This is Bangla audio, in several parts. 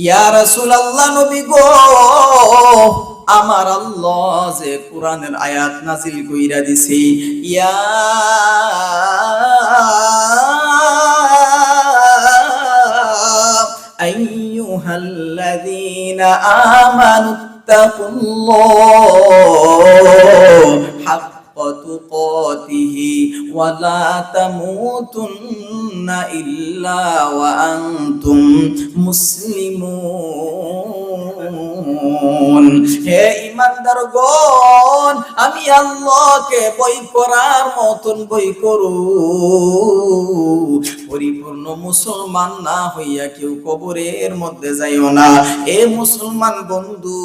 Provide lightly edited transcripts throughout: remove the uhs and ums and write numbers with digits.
ইয়া রাসূলুল্লাহ, নবী গো, আমার আল্লাহ যে কোরআনের আয়াত নাজিল কইরা দিছে, ইয়া আইয়ুহাল্লাযীনা আমানুত্তাকুল্লাহ হাক্কা তুকাতিহি ওয়া লা তামুতুন্না ইল্লা ওয়া আনতুম মুসলিমুন। হে ঈমানদারগণ, আমি আল্লাহকে ভয় করার মতন ভয় করো। পরিপূর্ণ মুসলমান না হইয়া কেউ কবরের মধ্যে যাইও না। এ মুসলমান বন্ধু,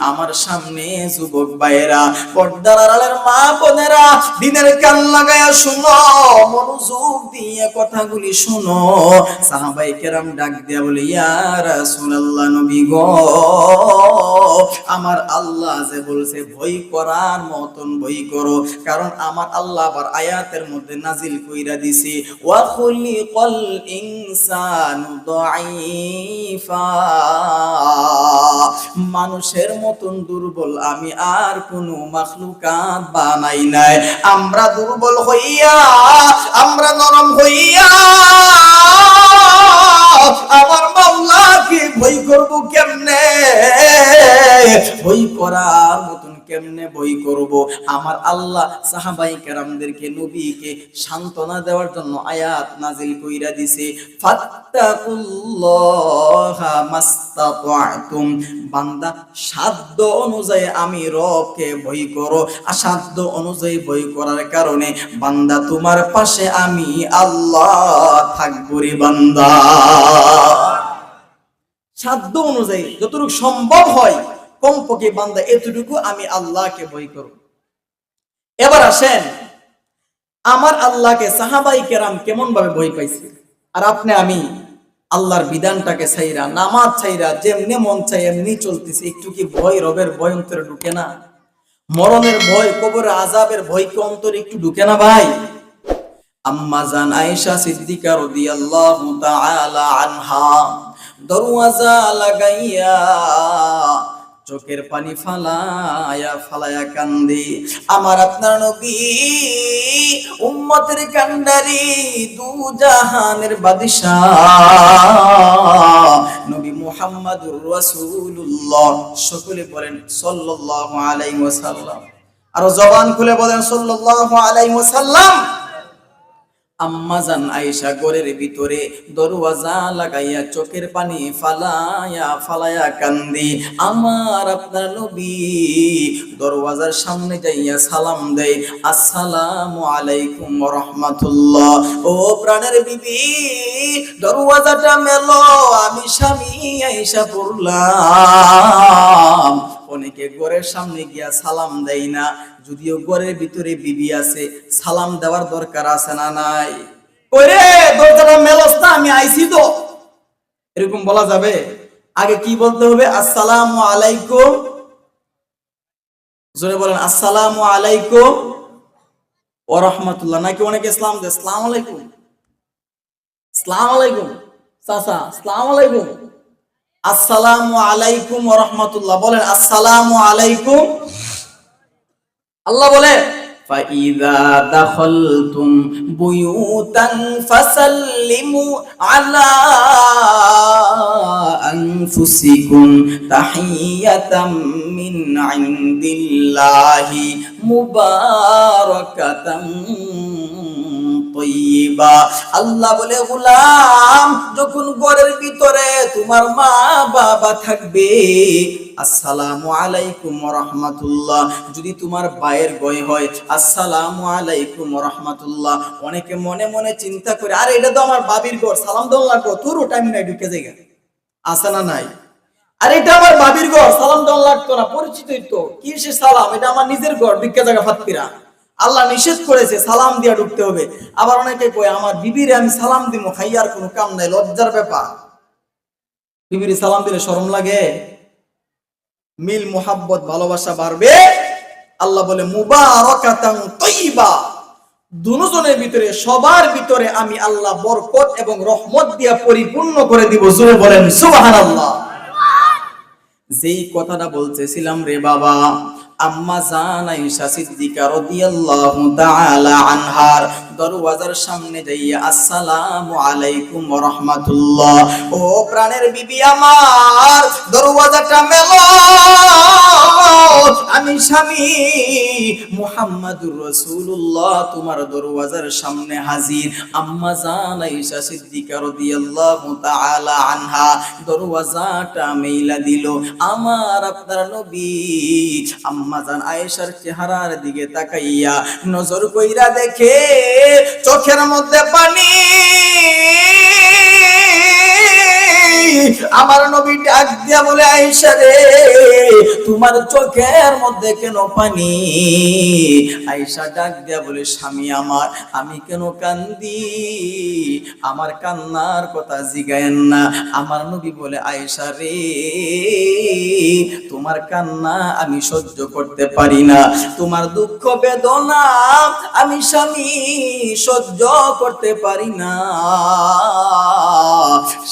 আমার সামনে যুবক ভাইয়েরা, পর্দার আড়ালের মা বোনেরা, দিনের কান লাগায়া শুনো, মনোযোগ দিয়ে কথাগুলি শুনো। সাহাবায়ে কেরাম ডাক দিয়া বলে, ইয়া রাসূলুল্লাহ, নবী গো, আমার আল্লাহ যে বলছে ভয় করার মতন ভয় করো, কারণ আমার আল্লাহ আবার আয়াতের মধ্যে নাজিল কইরা দিছে, ওয়া খুলিকাল ইনসানু দাঈফা, মানুষের মতন দুর্বল আমি আর কোনো মাখলুকাত বানাই নাই। আমরা দুর্বল হইয়া, আমরা নরম হইয়া আমার মাওলাকে ভয় করব কেমনে? ভয় করার মতন কেমনে ভয় করব? আমার আল্লাহ সাহাবায়ে কেরামদেরকে, নবীকে সান্ত্বনা দেওয়ার জন্য আয়াত নাজিল কইরা দিছে, ফাত্তাকুল্লাহা মাস্তাতা'তুম, বান্দা সাধ্য অনুযায়ী আমি রবকে ভয় করো। সাধ্য অনুযায়ী ভয় করার কারণে বান্দা তোমার পাশে আমি আল্লাহ থাকবো রে বান্দা। সাধ্য অনুযায়ী যতটুকু সম্ভব হয় কমপক্ষে বান্দা এতটুকু আমি আল্লাহকে ভয় করব। এবার আসেন, আমার আল্লাহকে সাহাবায়ে কেরাম কেমন ভাবে ভয় পাইছে, আর আপনি আমি আল্লাহর বিধানটাকে ছাইরা, নামাজ ছাইরা যেমনি মন চাই এমনি চলতেছে, একটু কি ভয়, রবের ভয় অন্তরে ঢুকে না? মরণের ভয়, কবরের আযাবের ভয় কি অন্তরে একটু ঢুকে না ভাই? আম্মা জান আয়েশা সিদ্দিকা রাদিয়াল্লাহু তাআলা আনহা দরওয়াজা লাগাইয়া চোখের পানি ফালায়া ফালায়া কান্দে। আমার আপনার নবী উম্মতের কান্ডারি, দু জাহানের বাদশাহ নবী মুহাম্মদুর রাসূলুল্লাহ, সকলে বলেন সাল্লাল্লাহু আলাইহি ওয়াসাল্লাম, আর জবান খুলে বলেন সাল্লাল্লাহু আলাইহি ওয়াসাল্লাম। আম্মা জান আয়েশা ঘরের ভিতরে দরওয়াজা লাগাইয়া চোখের পানি ফালায়া ফালায়া কান্দি। আমার আপনার নবী দরওয়াজার সামনে যাইয়া সালাম দেয়, আসসালামু আলাইকুম ওয়া রাহমাতুল্লাহ। ও প্রাণের বিবি, দরওয়াজাটা মেলো, আমি স্বামী আয়েশা পড়লাম। অনেকে ঘরের সামনে গিয়া সালাম দেয় না, যদিও ঘরের ভিতরে বিবি আছে, সালাম দেওয়ার দরকার আছে না নাই? ওরে দরজাটা মেলস না, আমি আইছি তো, এরকম বলা যাবে? আগে কি বলতে হবে? আসসালামু আলাইকুম, জোরে বলেন আসসালামু আলাইকুম ওয়া রাহমাতুল্লাহ। নাকি অনেকে ইসলাম দেয় আসসালামু আলাইকুম, আসসালামু আলাইকুম চাচা, আসসালামু আলাইকুম, আসসালামু আলাইকুম ওয়া রাহমাতুল্লাহ। বলেন আসসালামু আলাইকুম। আল্লাহ বলে, ফাইযা দাখালতুম বুয়ুতান ফাসাল্লিমু আলা আনফুসিকুম তাহিয়াতাম মিন ইনদিল্লাহি মুবারাকাতাম তাইয়্যিবা। আল্লাহ বলে, গোলাম, যখন ঘরের ভিতরে তোমার মা বাবা থাকবে, আসসালামু আলাইকুম ওয়া রাহমাতুল্লাহ। যদি তোমার ভাইয়ের গয় হয়, আসসালামু আলাইকুম ওয়া রাহমাতুল্লাহ। অনেকে মনে মনে চিন্তা করে, আরে এটা তো আমার বাবির ঘর, সালাম দেওয়া লাগবে, তোর টাইম নাই, ঢুকে যাইগা, আছে না নাই? আরে এটা আমার বাবির ঘর, সালাম দেওয়া লাগতো না, পরিচিতই তো, কি সে সালাম, এটা আমার নিজের ঘর, ঢুকে জায়গা ফাতপিরা। আল্লাহ নিষেধ করেছে সালাম দিয়া ঢুকতে হবে। আবার অনেকে কয়, আমার বিবিরে আমি সালাম দিব, খাইয়ার কোনো কাম নাই, লজ্জার ব্যাপার। বিবিরে সালাম দিলে শরম লাগে? মিল মুহাব্বত ভালোবাসা বাড়বে। আল্লাহ বলে মুবারাকাতান তাইয়্যিবা, দুজনের ভিতরে সবার ভিতরে আমি আল্লাহ বরকত এবং রহমত দিয়া পরিপূর্ণ করে দিব। জোরে বলেন সুবহানাল্লাহ। যেই কথাটা বলতেছিলাম রে বাবা, আম্মা জান আয়েশা সিদ্দিকা রাদিয়াল্লাহু তাআলা আনহার দরওয়াজার সামনে যাইয়া আসসালামু আলাইকুম ওয়া রাহমাতুল্লাহ, ও প্রাণের বিবি আমার দরওয়াজাটা মেলো, আমি স্বামী মুহাম্মাদুর রাসূলুল্লাহ তোমার দরওয়াজার সামনে হাজির। আম্মা জান আয়েশা সিদ্দিকা রাদিয়াল্লাহু তাআলা আনহা দরওয়াজাটা মেইলা দিল। আমার আপনার নবী আম্মা জান আয়েশার চেহারার দিকে তাকাইয়া নজর কইরা দেখে চোখের মধ্যে পানি। আমার নবী ডাক দিয়া বলে, আয়েশা রে তোমার চোখের মধ্যে কেন পানি? আয়েশা ডাক দিয়া বলে, স্বামী আমার আমি কেন কান্দি? আমার কান্নার কথা জিগায়েন না। আমার নবী বলে, আয়েশা রে তোমার কান্না আমি সহ্য করতে পারি না, তোমার দুঃখ বেদনা আমি স্বামী সহ্য করতে পারি না।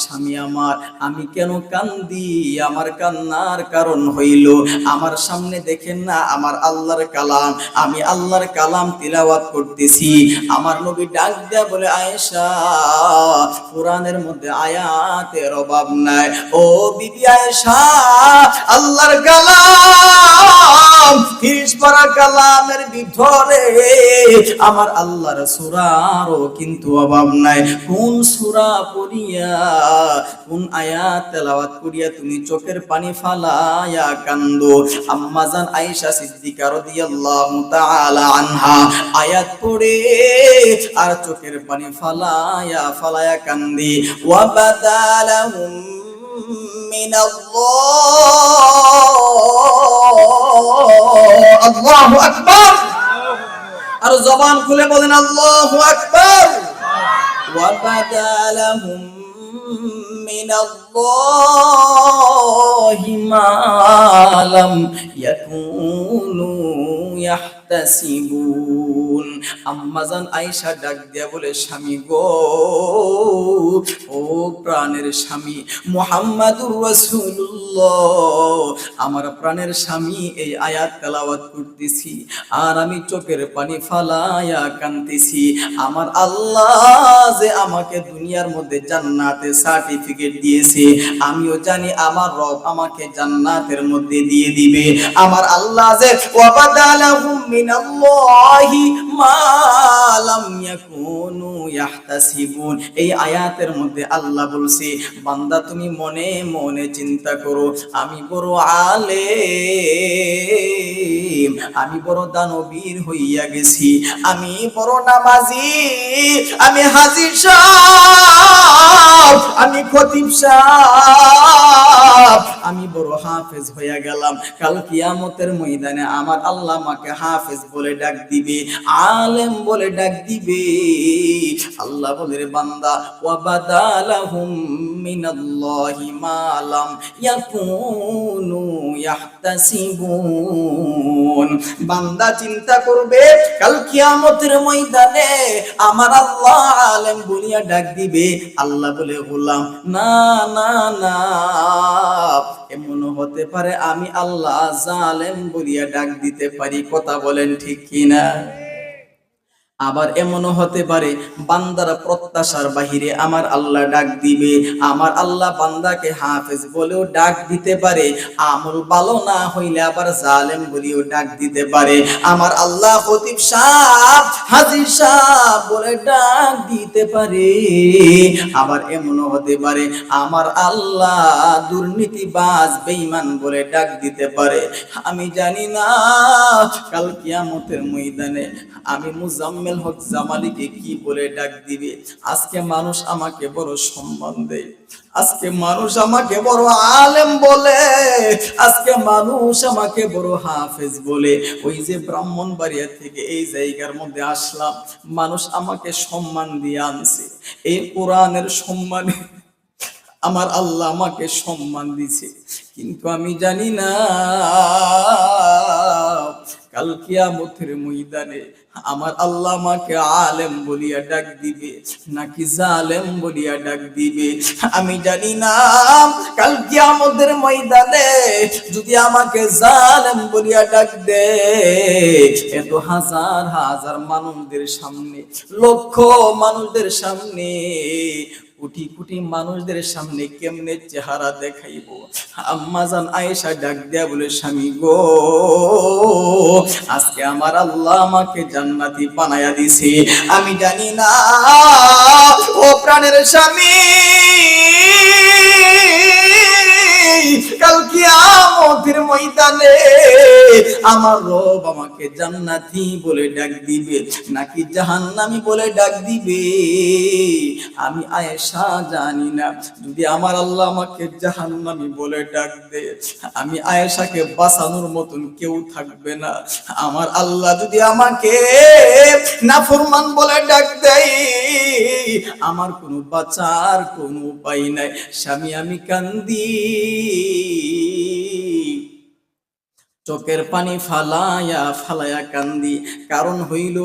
স্বামী আমার আমি কেন কান্দি? আমার কান্নার কারণ হইল আমার সামনে দেখেন না আমার আল্লাহর কালাম, আমি আল্লাহর কালাম তিলাওয়াত করতেছি। আমার নবী ডাক দেয়া বলে, আয়েশা কোরআনের মধ্যে আয়াতের অভাব নাই, ও বিবি আয়েশা আল্লাহর কালাম 30 পারা কালামের ভিতরে আমার আল্লাহর সূরারও কিন্তু অভাব নাই। কোন সূরা পড়িয়া কোন আয়াত তেলাওয়াত করিয়া তুমি চোখের পানি ফালায়া কান্দো? আম্মা জান আয়েশা সিদ্দিকা রাদিয়াল্লাহু তাআলা আনহা আয়াত পড়ে আর চোখের পানি ফালায়া কান্দি। ওয়া বাদালাহুম মিনাল্লাহ, আল্লাহু আকবার। আর জবান খুলে বলেন আল্লাহু আকবার। ওয়া বাদালাহুম মিনাল্লাহি মা লাম ইয়াকুনু ইয়াহতাসিবুন। আম্মা জান আয়েশা ডাক দিয়া বলে, স্বামী গো, ও প্রাণের স্বামী মুহাম্মাদুর রাসূলুল্লাহ, আমার প্রাণের স্বামী এই আয়াত তেলাওয়াত করতেছি আর আমি চোখের পানি ফালায়া কাঁদতেছি। আমার আল্লাহ যে আমাকে দুনিয়ার মধ্যে জান্নাতে সার্টিফিকেট দিয়েছে, আমিও জানি আমার রব আমাকে জান্নাতের মধ্যে দিয়ে দিবে। আমার আল্লাহ যে ওয়াবাদালাহুম মিনাল্লাহি মা লাম ইয়াকুনু ইয়াহতাসিবুন, এই আয়াতের মধ্যে আল্লাহ বলছে, বান্দা তুমি মনে মনে চিন্তা করো, আমি বড় আলেম, আমি বড় দানবীর হইয়া গেছি, আমি বড় নামাজি, আমি হাজী সাহেব, আমি খতিব সাহেব, আমি বড় হাফেজ হইয়া গেলাম। কাল কিয়ামতের ময়দানে আমার আল্লাহ আমাকে হাফেজ বলে ডাক দিবে, আলেম বলে ডাক দিবে। আল্লাহ বলে, রে বান্দা, ওয়া বাদালাহুম মিনাল্লাহি মা লাম ইয়াকুনু ইয়াহতাসিবুন। বান্দা চিন্তা করবে কাল কিয়ামতের ময়দানে আমার আল্লাহ আলেম বলিয়া ডাক দিবে। আল্লাহ বলে, গোলাম না না না, এমন হতে পারে আমি আল্লাহ জালেম বলিয়া ডাক দিতে পারি। কথা বলেন ঠিক কিনা? আবার এমনও হতে পারে বান্দারা প্রত্যাশার বাহিরে আমার আল্লাহ ডাক দিবে, আমার আল্লাহ বান্দাকে হাফেজ বলেও ডাক দিতে পারে, আমল ভালো না হইলে আবার জালেম বলেও ডাক দিতে পারে। আমার আল্লাহ খতিব সাহেব, হাজী সাহেব বলে ডাক দিতে পারে। আবার এমনও হতে পারে আমার আল্লাহ দুর্নীতিবাজ বেঈমান বলে ডাক দিতে পারে। আমি জানি না কাল কিয়ামতের ময়দানে আমি মুজাম্মেল হক জামালিকে কি বলে ডাক দিবে। আজকে মানুষ আমাকে বড় সম্মান দেয়, আজকে মানুষ আমাকে বড় আলেম বলে, আজকে মানুষ আমাকে বড় হাফেজ বলে। ওই যে ব্রাহ্মণবাড়িয়া থেকে এই জায়গার মধ্যে আসলাম, মানুষ আমাকে সম্মান দিয়ে আনছে। এই কোরআনের সম্মানে আমার আল্লাহ আমাকে সম্মান দিছে, কিন্তু আমি জানি না কাল কিয়ামতের ময়দানে আমার আল্লাহ আমাকে আলেম বলিয়া ডাক দিবে নাকি জালেম বলিয়া ডাক দিবে আমি জানি না। কাল কিয়ামতের ময়দানে যদি আমাকে জালেম বলিয়া ডাক দে, এত হাজার হাজার মানুষদের সামনে, লক্ষ মানুষদের সামনে, কোটি কোটি মানুষদের সামনে কেমনে চেহারা দেখাইব? আম্মা জান আয়েশা ডাক দেয়া বলে, স্বামী গো, আজকে আমার আল্লাহ আমাকে জান্নাতি বানায়া দিছে, আমি জানি না। ও প্রাণের স্বামী, কাল কিয়ামতের ময়দানে আমার রব আমাকে জান্নাতি বলে ডাক দিবে নাকি জাহান্নামী বলে ডাক দিবে আমি আয়েশা জানি না। যদি আমার আল্লাহ আমাকে জাহান্নামী বলে ডাক দে, আমি আয়েশাকে বাঁচানোর মতন কেউ থাকবে না। আমার আল্লাহ যদি আমাকে নাফরমান বলে ডাক দেয়, আমার কোনো বাঁচার কোনো উপায় নাই। স্বামী আমি কান্দি, চোখের পানি ফালায়া ফালায়া কান্দি। কারণ হইল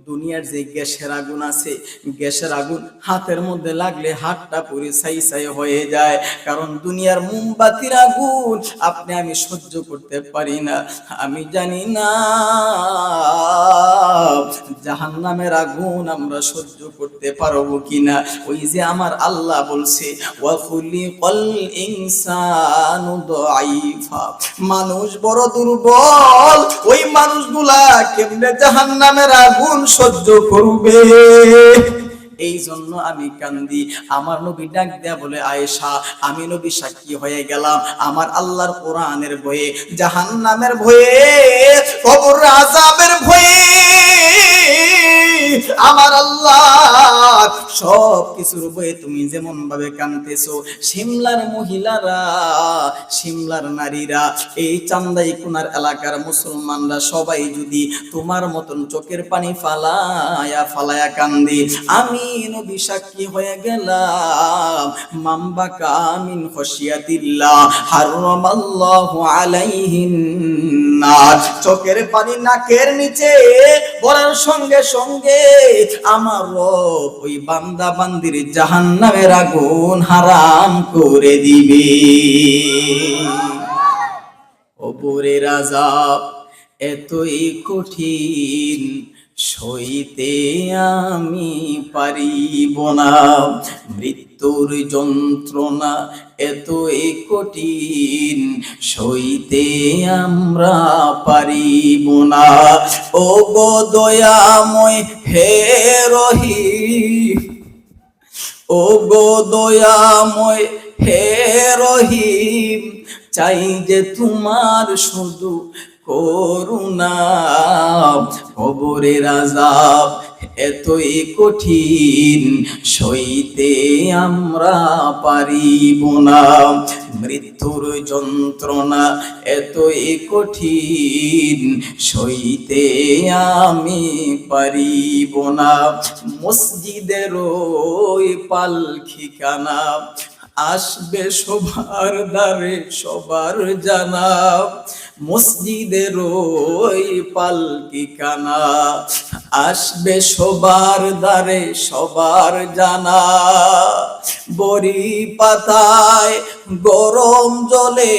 দুনিয়ার যে গ্যাসের আগুন আছে, গ্যাসের আগুন হাতের মধ্যে লাগলে হাতটা পুরো ছাই ছাই হয়ে যায়। কারণ দুনিয়ার মোমবাতির আগুন আপনি আমি সহ্য করতে পারি না। আমি জানি না জাহান্নামের আগুন আমরা সহ্য করতে পারবো কিনা। ওই যে আমার আল্লাহ বলছে, ওয়া খুলিকাল ইনসানু দাঈফা, মানুষ বড় দুর্বল, ওই মানুষগুলা কেমনে জাহান্নামের আগুন সহ্য করবে? এই জন্য আমি কান্দি। আমার নবী ডাক দেয়া বলে, আয়েশা আমি নবী সাক্ষী হয়ে গেলাম আমার আল্লাহর কোরআনের ভয়ে, জাহান্নামের ভয়ে, কবর আযাবের ভয়ে আমার আল্লাহ সব কিছুর ভয়ে তুমি যেমন ভাবে কাঁদতেছো, সিমলার মহিলারা, সিমলার নারীরা, এই চান্দাইকুনার এলাকার মুসলমানরা সবাই যদি তোমার মতন চোখের পানি ফালায়া ফালায়া কান্দি, আমি নবী সাক্ষী হয়ে গেলাম। মাম্বা কামিন খশিয়াতিল্লাহ হারামাল্লাহু আলাইহিন নার, চোখের পানি নাকের নিচে পড়ার সঙ্গে সঙ্গে আমার রব ওই বান্দা বান্দির জাহান্নামের আগুন হারাম করে দিবে। কবরের আযাব এতই কঠিন সইতে আমি পারিব না, মৃত্যুর যন্ত্রণা এতই কঠিন সইতে আমরা পারিব না। ও গো দয়াময় হে রহিম, ও গো দয়াময় হে রহিম, চাই যে তোমার শুধু করুণা। কবরের আযাব এতই কঠিন সইতে আমরা পারিব না, মৃত্যুর যন্ত্রণা এতই কঠিন সইতে আমি পারিব না। মসজিদের ওই পালখিখানা আসবে সবার দ্বারে সবার জানা, মসজিদের ওই পালকিখানা আসবে সবার দ্বারে সবার জানা। বড়ি পাতায় গরম জলে,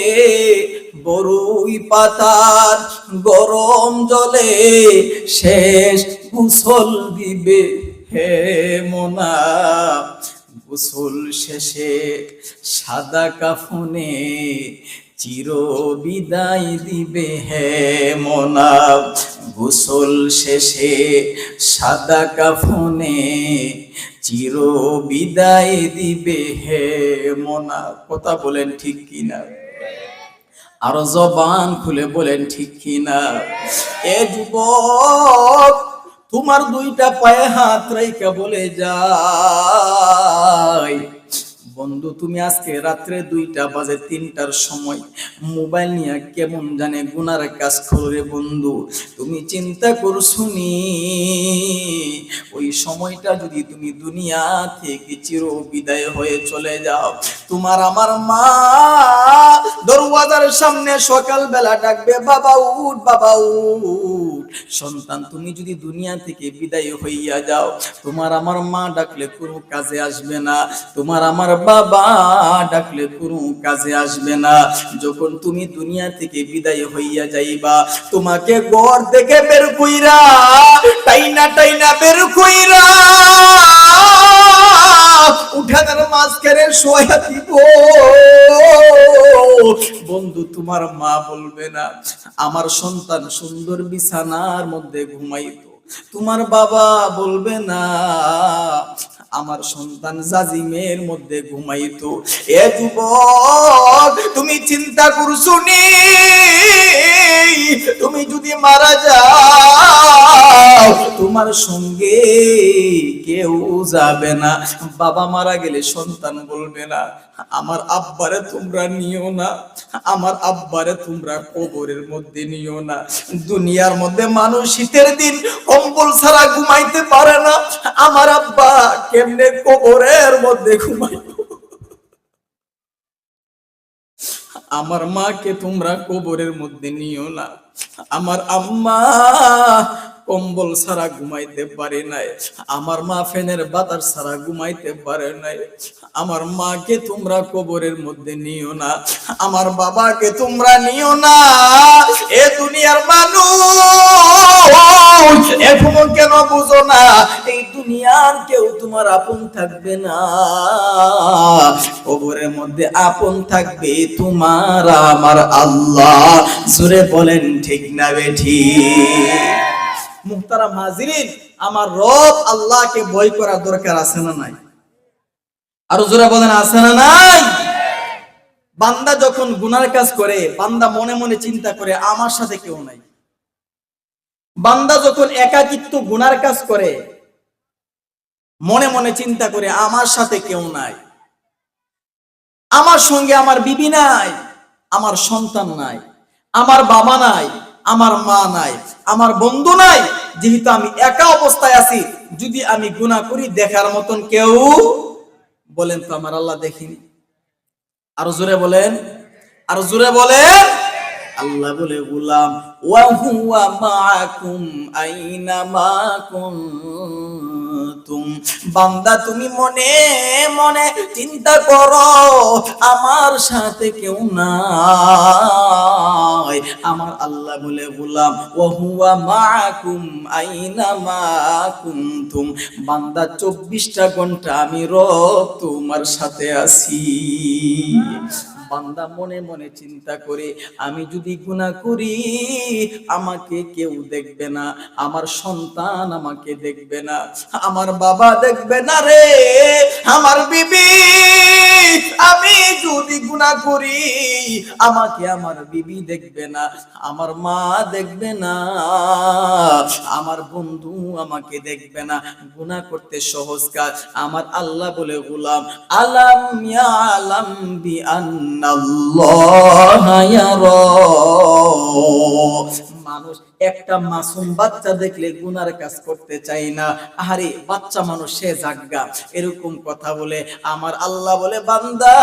বড়ই পাতার গরম জলে শেষ গোসল দিবে হে মোনা। গোসল শেষে সাদা কাফনে চির বিদায় দিবে হে মোনা। গোসল শেষে সাদা কাফনে চির বিদায় দিবে হে মোনা। কথা বলেন ঠিক কিনা? আরো জবান খুলে বলেন ঠিক কিনা? এ যুবক, তোমার দুইটা পায়ে হাত রাইখা বলে যাই, বন্ধু তুমি আজকে রাত্রে 2টা বাজে 3টার সময় মোবাইল নিয়ে কেমন জানে গুনার কাজ করে বন্ধু। তুমি চিন্তা করছুনি ওই সময়টা যদি তুমি দুনিয়া থেকে চির বিদায় হয়ে চলে যাও, তোমার আমার মা দরওয়াজার সামনে সকালবেলা ডাকবে, বাবা উঠ, বাবা উঠ। সন্তান, তুমি যদি দুনিয়া থেকে বিদায় হইয়া যাও, তোমার আমার মা ডাকলে কোনো কাজে আসবে না, তোমার আমার বাবা ডাকলে কোনো কাজে আসবে না। যখন তুমি দুনিয়া থেকে বিদায় হইয়া যাইবা, তোমাকে ঘর থেকে বের কইরা টাইনা টাইনা বের কইরা উঠানের মাঝখানে শোয়া দিব। বন্ধু, তোমার মা বলবে না আমার সন্তান সুন্দর বিছানার মধ্যে ঘুমাইতো, তোমার বাবা বলবে না আমার সন্তান জাজিমের মধ্যে ঘুমাইতো। এ যুবক, তুমি চিন্তা করছো নি তুমি যদি মারা যাও তোমার সঙ্গে কেউ যাবে না। বাবা মারা গেলে সন্তান বলবে না আমার আব্বারে তোমরা নিও না, আমার আব্বারে তোমরা কবরের মধ্যে নিও না। দুনিয়ার মধ্যে মানুষ শীতের দিন কম্বল ছাড়া ঘুমাইতে পারে না, আমার আব্বা কেমনে কবরের মধ্যে ঘুমাইতো? আমার মাকে তোমরা কবরের মধ্যে নিও না, আমার আম্মা কম্বল ছাড়া ঘুমাইতে পারে নাই, আমার মা ফ্যানের বাতাস ছাড়া ঘুমাইতে পারে নাই। আমার মাকে তোমরা কবরের মধ্যে নিও না, আমার বাবাকে তোমরা নিও না। এ দুনিয়ার মানুষ এখনো কেন বুঝো না এই দুনিয়ার কেউ তোমার আপন থাকবে না, কবরের মধ্যে আপন থাকবে তোমার আমার আল্লাহ। জোরে বলেন ঠিক না বেঠিক? মুহতারাম হাজিরিন, আমার রব আল্লাহকে ভয় করার দরকার আছে না নাই? আরো জোরে বলেন আছে না নাই? বান্দা যখন গুনার কাজ করে, বান্দা মনে মনে চিন্তা করে আমার সাথে কেউ নাই। বান্দা যখন একাকিত্ব গুনার কাজ করে, মনে মনে চিন্তা করে আমার সাথে কেউ নাই, আমার সঙ্গে আমার বিবি নাই, আমার সন্তান নাই, আমার বাবা নাই, আমার মা নাই, আমার বন্ধু নাই, যেহেতু আমি একা অবস্থায় আছি, যদি আমি গুনাহ করি দেখার মতন কেউ বলেন তো আমার আল্লাহ দেখিনি? আরো জোরে বলেন, আরো জোরে বলেন। আল্লাহ বলে গোলাম ওয়া হুয়া মাআকুম আইনামা কুনতুম। বান্দা তুমি মনে মনে চিন্তা করো আমার সাথে কেউ নাই। আমার আল্লাহ বলে গোলাম ওয়া হুয়া মাআকুম আইনামা কুনতুম। বান্দা 24টা ঘন্টা আমি রব তোমার সাথে আছি। বান্দা মনে মনে চিন্তা করে আমি যদি গুনাহ করি আমাকে কেউ দেখবে না, আমার সন্তান আমাকে দেখবে না, আমার বাবা দেখবে না রে, আমার বিবি, আমি যদি গুনাহ করি আমাকে আমার বিবি দেখবে না, আমার মা দেখবে না, আমার বন্ধু আমাকে দেখবে না। গুনাহ করতে সহজ কাজ। আমার আল্লাহ বলে গোলাম আলাম ইয়ালাম বিআন্নাল্লাহা ইয়ারা। মানুষ একটা মাসুম বাচ্চা দেখলে গুনার কাজ করতে চাই না, আরে বাচ্চা মানুষ সে জাগা, এরকম কথা বলে। আমার আল্লাহ বলে বান্দা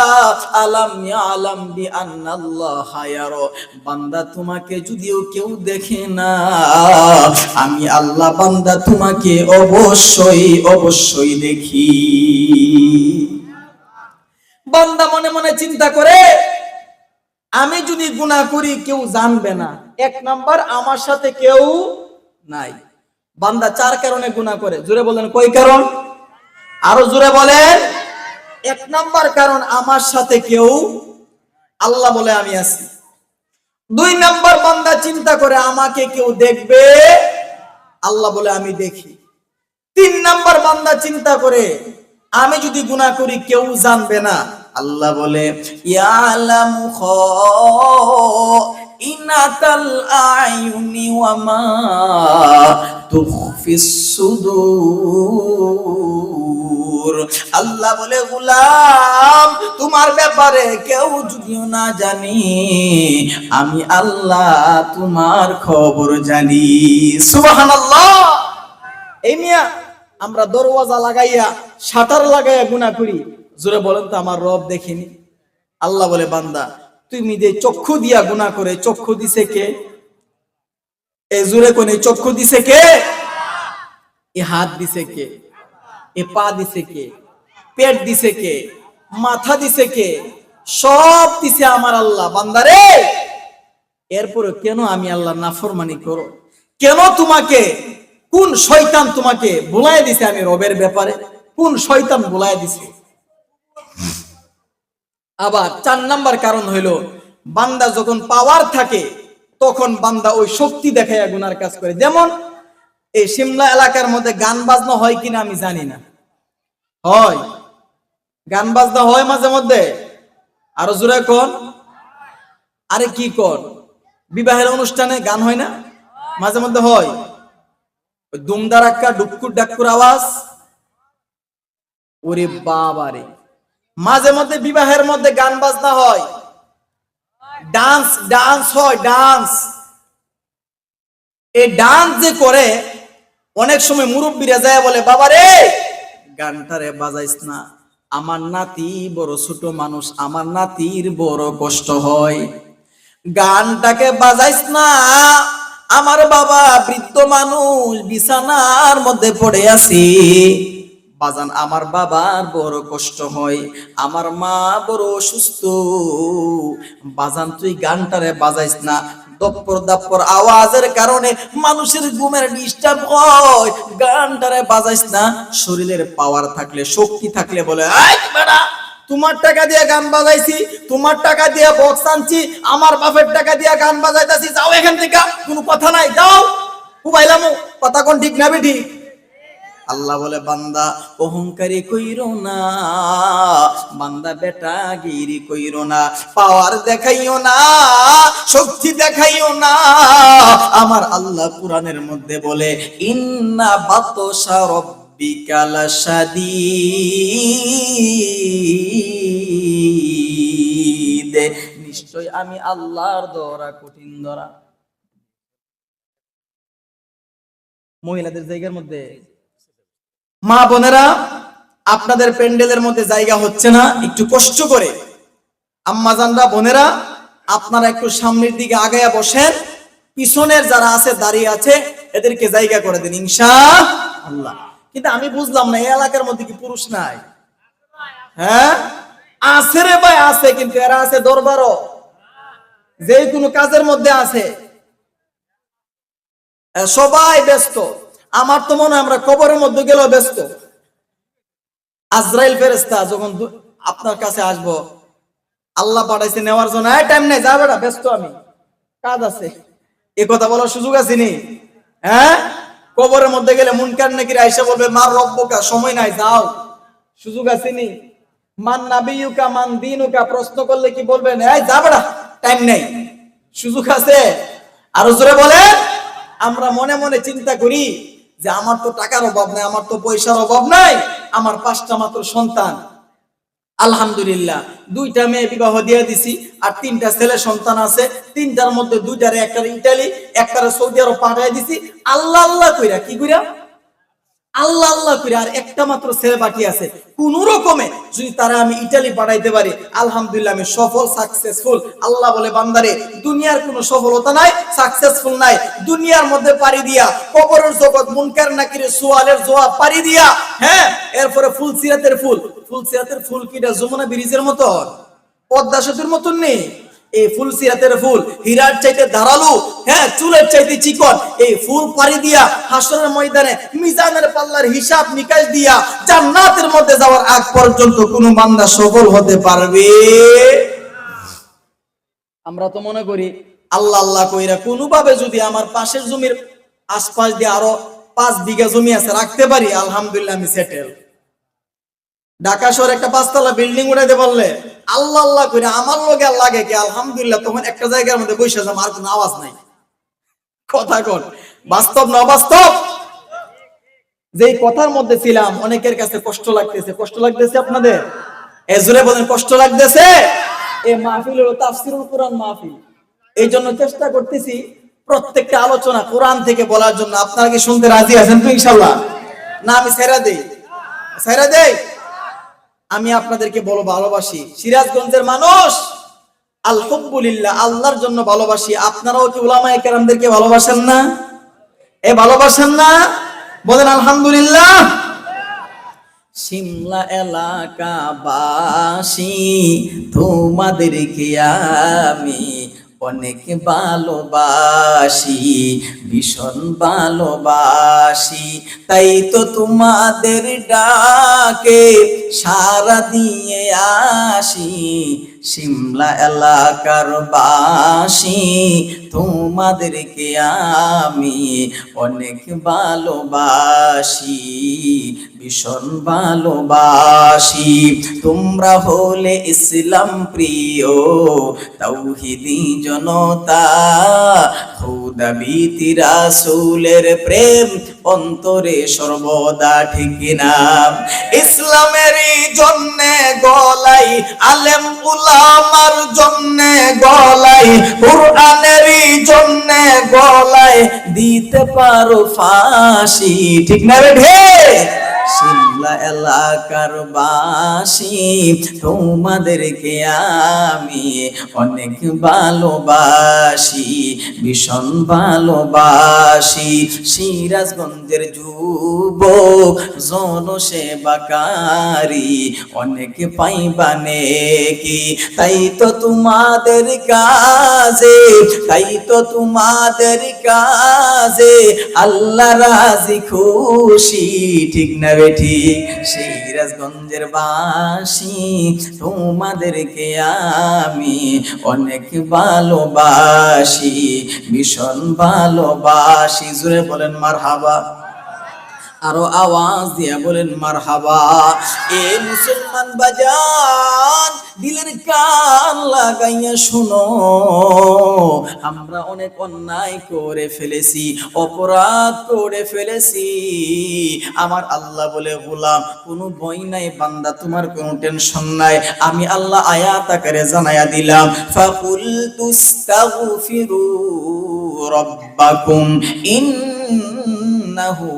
আলাম ইয়ালাম বিআন্নাল্লাহা ইয়ারা। বান্দা তোমাকে যদিও কেউ দেখে না, আমি আল্লাহ বান্দা তোমাকে অবশ্যই অবশ্যই দেখি। বান্দা মনে মনে চিন্তা করে আমি যদি গুনাহ করি কেউ জানবে না, এক নাম্বার আমার সাথে কেউ নাই। বান্দা 4 কারণে গুনাহ করে। জোরে বলেন কয় কারণ? আরো জোরে বলেন। 1 নাম্বার কারণ আমার সাথে কেউ, আল্লাহ বলে আমি আছি। 2 নাম্বার বান্দা চিন্তা করে আমাকে কেউ দেখবে, আল্লাহ বলে আমি দেখি। 3 নাম্বার বান্দা চিন্তা করে আমি যদি গুনাহ করি কেউ জানবে না, আল্লাহ বলে ইয়ালামু খাইনাতাল আয়ুনি ওয়া মা তুখফিস সুদূর। আল্লাহ বলে গোলাম তোমার ব্যাপারে কেউ যদিও না জানি, আমি আল্লাহ তোমার খবর জানি। সুবহানাল্লাহ। এই মিয়া আমরা দরওয়াজা লাগাইয়া শাটার লাগাইয়া গুনাহ করি, জোরে বলেন তো আমার রব দেখিনি? আল্লাহ বলে বান্দা তুমি যে চক্ষু দিয়া গুনাহ করে, চক্ষু দিছে কে? এই জোরে কোনে চক্ষু দিছে কে? এ হাত দিছে কে? এ পা দিছে কে? পেট দিছে কে? মাথা দিছে কে? সব দিছে আমার আল্লাহ। বান্দারে, এরপরে কেন আমি আল্লাহ নাফরমানি করো? কেন তোমাকে, কোন শয়তান তোমাকে ভুলায় দিছে আমি রবের ব্যাপারে? কোন শয়তান ভুলায় দিছে? আবার 4 নাম্বার কারণ হইল, বান্দা যখন পাওয়ার থাকে তখন বান্দা ওই শক্তি দেখাইয়া গুনার কাজ করে। যেমন এই সিমলা এলাকার মধ্যে গান বাজনা হয় কিনা আমি জানি না, হয় গান বাজনা হয় মাঝে মধ্যে, আরো জোরে কোন, আরে কি কোন, বিবাহের অনুষ্ঠানে গান হয় না মাঝে মধ্যে? হয়। ওই দুমদারাক্কা ডুকুর ডাক্কুর আওয়াজ, ওরে বাবারে, মাঝে মধ্যে বিবাহের মধ্যে গান বাজনা হয়, ডান্স ডান্স হয়, ডান্স। এই ডান্স যে করে, অনেক সময় মুরব্বীরা যায় বলে, বাবা রে গানটারে বাজাইস না, আমার নাতি বড় ছোট মানুষ, আমার নাতির বড় কষ্ট হয়, গানটাকে বাজাইস না, আমার বাবা বৃদ্ধ মানুষ বিছানার মধ্যে পড়ে আছি, বাজান আমার বাবার বড় কষ্ট হয়, আমার মা বড় অসুস্থ, বাজান তুই গানটারে বাজাইস না, দপ্পর দাপ্পর আওয়াজের কারণে মানুষের ঘুমের ডিস্টার্ব হয়, গানটারে বাজাইস না। শরীরের পাওয়ার থাকলে, শক্তি থাকলে বলে, এই বেটা তোমার টাকা দিয়ে গান বাজাইছি, তোমার টাকা দিয়ে বক্স আনছি, আমার বাপের টাকা দিয়ে গান বাজাইতাছি, যাও এখান থেকে, কোনো কথা নাই, যাও উবাইলামু, কথা কোন ঠিক না বেঠি? আল্লাহ বলে, বান্দা অহংকারী কইরো না, বান্দা বেটাগিরি কইরো না, পাওয়ার দেখাইও না, শক্তি দেখাইও না। আমার আল্লাহ কোরআনের মধ্যে বলে, ইন্না বাতশা রাব্বিকা লাশাদীদ, নিশ্চয় আমি আল্লাহর ধরা কঠিন ধরা। মহিলাদের জায়গার মধ্যে, মা বোনেরা, আপনাদের প্যান্ডেলের মধ্যে জায়গা হচ্ছে না, একটু কষ্ট করে আম্মা জানরা, বোনেরা, আপনারা একটু সামনের দিকে আগায়া বসেন, পিছনের যারা আছে দাঁড়িয়ে আছে এদেরকে জায়গা করে দিন ইনশাআল্লাহ। কিন্তু আমি বুঝলাম না, এই এলাকার মধ্যে কি পুরুষ নাই? হ্যাঁ আছে রে ভাই, আছে, কিন্তু এরা আছে দরবারও, যে কোনো কাজের মধ্যে আছে, সবাই ব্যস্ত। আমার তো মনে হয় আমরা কবরের মধ্যে গেলেও ব্যস্ত। আজরাইল ফেরেশতা যখন আপনার কাছে আসবো, আল্লাহ পাঠাইছে নেওয়ার জন্য, টাইম নেই, যা বেটা, ব্যস্ত আমি, কাজ আছে, এ কথা বলার সুযোগ আছে নি? হ্যাঁ, কবরের মধ্যে গেলে মুনকার নাকির আয়েশা বলবে, মার রব্বুকা, সময় নাই, যাও, সুযোগ আছে নি? মান নাবিয়ুকা মান দীনুকা, প্রশ্ন করলে কি বলবেন? এই যা বেটা, টাইম নেই, সুযোগ আছে। আরো জোরে বলে, আমরা মনে মনে চিন্তা করি যে আমার তো টাকার অভাব নাই, আমার তো পয়সার অভাব নাই, আমার 5টা মাত্র সন্তান, আলহামদুলিল্লাহ, 2টা মেয়ে বিবাহ দিয়ে দিছি, আর 3টা ছেলে সন্তান আছে, 3টার মধ্যে 2টারে, একটারে ইটালি, একটারে সৌদি আরব পাঠিয়ে দিছি, আল্লাহ আল্লাহ কইরা, কি কইরা? আল্লাহ আল্লাহ করে, আর একটা মাত্র ছেলে বাকি আছে, কোন রকমে যদি তারা আমি ইটালি পাঠাইতে পারি, আলহামদুলিল্লাহ আমি সফল, সাকসেসফুল। আল্লাহ বলে, বান্দারে দুনিয়ার কোনো সফলতা নাই, সাকসেসফুল নাই, দুনিয়ার মধ্যে পাড়ি দিয়া কবরের জগৎ, মুনকার নাকিরের সওয়ালের জবাব পাড়ি দিয়া, হ্যাঁ, এরপরে ফুলসিরাতের ফুল, ফুলসিরাতের ফুল কিটা যমুনা ব্রিজের মতো, পদ্মা সেতুর মতন নেই, এই ফুলসিরাতের ফুল হীরার চাইতে ধারালো, হ্যাঁ, চুলের চাইতে চিকন, এই ফুল পাড়ি দিয়া হাসরের ময়দানে মিজানের পাল্লার হিসাব নিকাশ দিয়া জান্নাতের মধ্যে যাওয়ার আগ পর্যন্ত কোন বান্দা সফল হতে পারবে? আমরা তো মনে করি আল্লাহ আল্লাহ কইরা কোনোভাবে যদি আমার পাশের জমির আশপাশ দিয়ে আরো 5 বিঘা জমি আছে রাখতে পারি, আলহামদুলিল্লাহ আমি সেটেল। ঢাকা শহরে একটা 5তলা বিল্ডিং উঠাইতে পারলে আল্লাহ আল্লাহ করে আমার লগে লাগে কি, আলহামদুলিল্লাহ, তখন একটা জায়গার মধ্যে বসে যাম, আর কোনো আওয়াজ নাই। কথা কোন বাস্তব না অবাস্তব? যেই কথার মধ্যে ছিলাম, অনেকের কাছে কষ্ট লাগতেছে, কষ্ট লাগতেছে আপনাদের? এজরে বলেন, কষ্ট লাগতেছে? এই মাহফিল হলো তাফসীরুল কোরআন মাহফিল, এই জন্য চেষ্টা করতেছি প্রত্যেকটা আলোচনা কোরআন থেকে বলার জন্য। আপনারা কি শুনতে রাজি আছেন তো ইনশাআল্লাহ? না আমি ছেড়ে দেই? ছেড়ে দেই? আমি আপনাদেরকে বলো, ভালোবাসি সিরাজগঞ্জের মানুষ, আল হুব্বুলিল্লাহ, আল্লাহর জন্য ভালোবাসি। আপনারাও কি উলামায়ে কেরামদেরকে ভালোবাসেন না? ভালোবাসেন না? বলেন আলহামদুলিল্লাহ। সিমলা এলাকাবাসী, তোমাদেরকে আমি অনেক ভালোবাসি, ভীষণ ভালোবাসি। তাই তো তোমাদের ডাকে সাড়া দিয়ে আসি। সিমলা এলাকার বাসী, তোমাদেরকে আমি অনেক ভালোবাসি, ভীষণ ভালোবাসি। তোমরা হলে ইসলাম প্রিয় তাওহীদি জনতা, খোদা ভীতি রাসূলের প্রেম অন্তরে সর্বদা, ঠিক না? ইসলামের জন্যে গলাই, আলেম উলামার জন্যে গলাই, কুরআনের জন্যে গলাই দিতে পারো ফাঁসি, ঠিক না রে? সিমলা এলাকার বাসী, তোমাদেরকে আমি অনেক ভালোবাসি, ভীষণ ভালোবাসি। সিরাজগঞ্জের যুবক জনসেবাকারী অনেক পাইবা নেকি। তাই তো তোমাদের কাজে, তাই তো তোমাদের কাজে আল্লাহ রাজি খুশি, ঠিক না বেঠি? সিরাজগঞ্জের বাসী, তোমাদেরকে আমি অনেক ভালোবাসি, ভীষণ ভালোবাসি। জোরে বলেন মারহাবা, আরো আওয়াজ দিয়া বলেন মারহাবা। এ মুসলমান বাজান, দিলের কান লাগাইয়া শুনো, আমরা অনেক অন্যায় করে ফেলেছি, অপরাধ করে ফেলেছি। আমার আল্লাহ বলে, গোলাম কোনো ভয় নাই বান্দা, তোমার কোনো টেনশন নাই। আমি আল্লাহ আয়াত আকারে জানাইয়া দিলাম, ফাকুল তুস্তাগফিরু রাব্বাকুম ইন্নাহু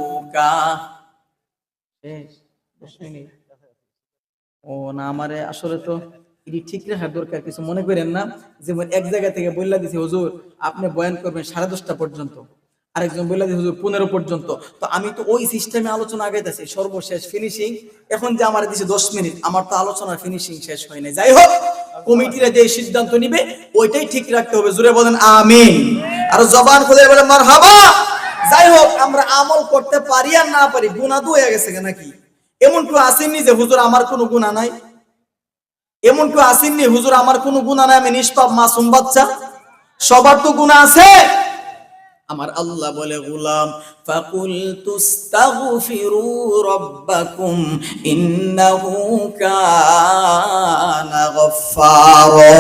ও না, আমারে আসলে তো এটি ঠিক রাখার দরকার, কিছু মনে করেন না। যেমন এক জায়গা থেকে বললা দিছি, হুজুর আপনি বয়ান করবেন 10:30 পর্যন্ত, আরেকজন বললা দিছি হুজুর 15 পর্যন্ত। তো আমি তো ওই সিস্টেমে আলোচনা আগাইতেছি, সর্বশেষ ফিনিশিং। এখন যে আমার দিছে 10 মিনিট, আমার তো আলোচনার ফিনিশিং শেষ হয় নাই। যাই হোক, কমিটিরা যে সিদ্ধান্ত নিবে ওইটাই ঠিক রাখতে হবে। জোরে বলেন আমিন, আর জবান খুলে বলেন মারহাবা। যাই হোক, আমরা আমল করতে পারি আর না পারি, গুনাহ তো হয়ে গেছে নাকি? এমন কেউ আসেননি যে হুজুর আমার কোনো গুনাহ নাই? এমন কেউ আসেননি হুজুর আমার কোনো গুনাহ নাই, আমি নিষ্পাপ মাসুম বাচ্চা? সবার তো গুনাহ আছে। আমার আল্লাহ বলে, গোলাম ফাকুল তুস্তাগফিরু রাব্বাকুম ইন্নাহু কানা গফফারা।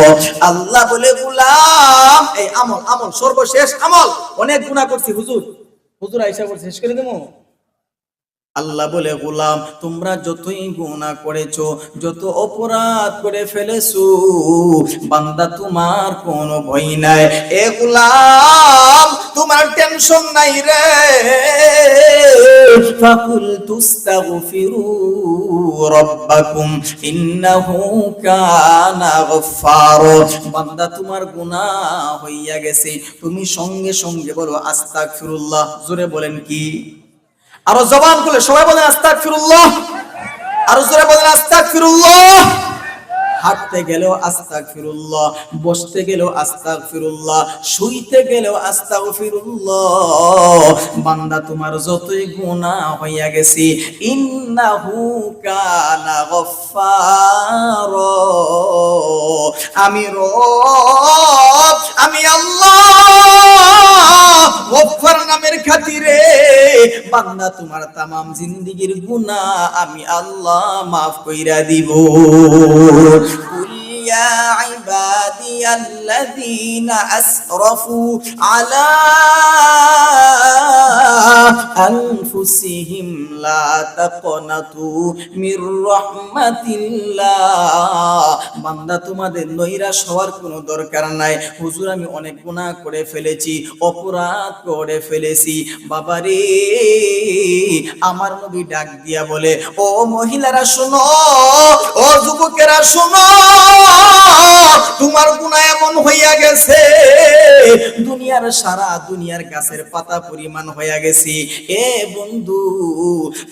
আল্লাহ বলে, গোলাম এই আমল, আমল সর্বশেষ আমল, অনেক গুনাহ করছি হুজুর, হুজুর আয়েশা বলছে শেষ করে দেবো। আল্লাহ বলে, গোলাম তোমরা যতই গুনাহ করেছো, যত অপরাধ করে ফেলেছো, বান্দা তোমার কোনো ভয় নাই। এ গোলাম তোমার টেনশন নাই রে। ফাকুল তুস্তাগফিরু রাব্বাকুম ইন্নাহু কানা গফফারা। বান্দা তোমার গুনাহ হইয়া গেছে, তুমি সঙ্গে সঙ্গে বলো আস্তাগফিরুল্লাহ। জোরে বলেন কি? আরো জবান খুলে সবাই বলেন আস্তাগফিরুল্লাহ, আরো জোরে বলেন আস্তাগফিরুল্লাহ। হাঁটতে গেলেও আস্তাগফিরুল্লাহ, বসতে গেলেও আস্তাগফিরুল্লাহ, শুইতে গেলেও আস্তাগফিরুল্লাহ। বান্দা তোমার যতই গুনাহ হইয়া গেছে, ইন্নাহু কানা গফফারা, আমি রব, আমি আল্লাহ গফফার নামের খাতিরে বান্দা তোমার তামাম জিন্দেগীর গুনাহ আমি আল্লাহ মাফ কইরা দিব। কুল ইয়া ইবাদিয়াল্লাযীনা আসরাফু আলা আনফুসিহিম লা তাকনাতু মির রাহমাতিল্লাহ। বান্দা তোমাদের নৈরাশ হওয়ার কোনো দরকার নাই। হুজুর আমি অনেক গুনাহ করে ফেলেছি, অপরাধ করে ফেলেছি বাবারে। আমার নবী ডাক দিয়া বলে, ও মহিলারা শোনো, ও যুবকেরা শোনো, তোমার গুনাহ এমন হইয়া গেছে, দুনিয়ার সারা দুনিয়ার গাছের পাতা পরিমাণ হইয়া গেছি। এ বন্ধু,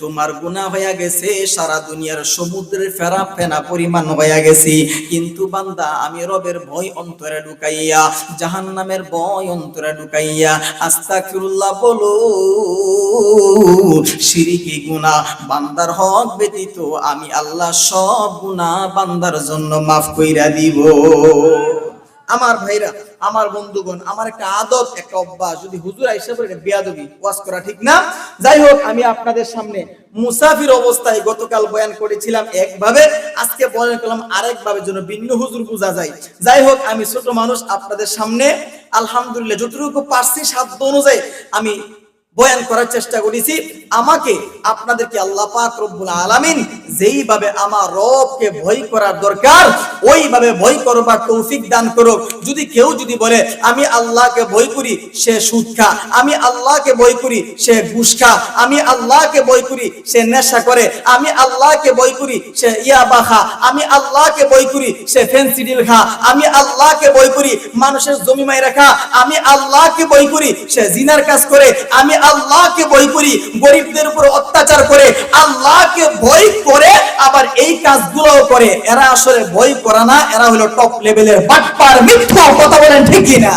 তোমার গুনাহ হইয়া গেছে সারা দুনিয়ার সমুদ্রের ফেরা ফেনা পরিমাণ হইয়া গেছি। কিন্তু বান্দা আমি রবের ভয় অন্তরে ঢুকাইয়া, জাহান্নামের ভয় অন্তরে ঢুকাইয়া আস্তাগফিরুল্লাহ বলো, শিরকি গুনাহ বান্দার হক ব্যতীত আমি আল্লাহ সব গুনাহ বান্দার জন্য মাফ কইরা দিব। আমার ভাইরা, আমার বন্ধুগণ, আমার একটা আদত, একটা অভ্যাস, যদি হুজুর আইসা বলে এটা বেয়াদবি, ওয়াজ করা ঠিক না। যাই হোক, আমি আপনাদের সামনে মুসাফির অবস্থায় গতকাল বয়ান করেছিলাম একভাবে, আজকে বয়ান করলাম আরেকভাবে, যেন ভিন্ন হুজুর বোঝা যায়। যাই হোক, আমি ছোট মানুষ, আপনাদের সামনে আলহামদুলিল্লাহ যতটুকু পারছি সাধ্য অনুযায়ী আমি বয়ান করার চেষ্টা করেছি। আমাকে আপনাদেরকে আল্লাহ পাক রব্বুল আলামিন যেইভাবে আমার রবকে ভয় করার দরকার ওইভাবে ভয় করবার তৌফিক দান করুক। যদি কেউ যদি বলে আমি আল্লাহকে ভয় করি, সে সুদ খা, আমি আল্লাহকে ভয় করি সে ঘুষ খা, আমি আল্লাহকে ভয় করি সে নেশা করে, আমি আল্লাহকে ভয় করি সে ইয়াবা খা, আমি আল্লাহকে ভয় করি সে ফেন্সিডিল খা, আমি আল্লাহকে ভয় করি মানুষের জমি মাইরা খা, আমি আল্লাহকে ভয় করি সে জিনার কাজ করে, আমি আল্লাহকে ভয় করি গরিবদের উপর অত্যাচার করে, আল্লাহকে ভয় করে আবার এই কাজগুলো করে। এরা আসলে ভয় করে না, এরা হলো টপ লেভেলের বাটপার, মিথ্যা কথা বলেন ঠিক কিনা?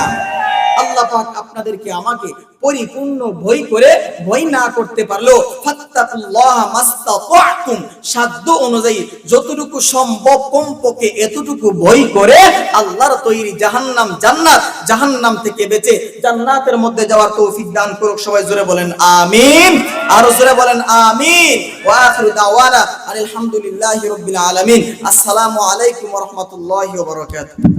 আল্লাহ পাক আপনাদেরকে আমাকে পরিপূর্ণ ভয় করে ভয় না করতে পারলো ফাত্তাকুল্লাহ মাস্তাতাতুম, সাধ্য অনুযায়ী যতটুকু সম্ভব কমপক্ষে এতটুকু ভয় করে আল্লাহর তৈরি জাহান্নাম জান্নাত, জাহান্নাম থেকে বেঁচে জান্নাতের মধ্যে যাওয়ার তৌফিক দান করুক। সবাই জোরে বলেন আমিন, আর জোরে বলেন আমিন। ওয়া আখিরু দাওয়ানা আলহামদুলিল্লাহি রাব্বিল আলামিন। আসসালামু আলাইকুম ওয়া রাহমাতুল্লাহি ওয়া বারাকাতুহু।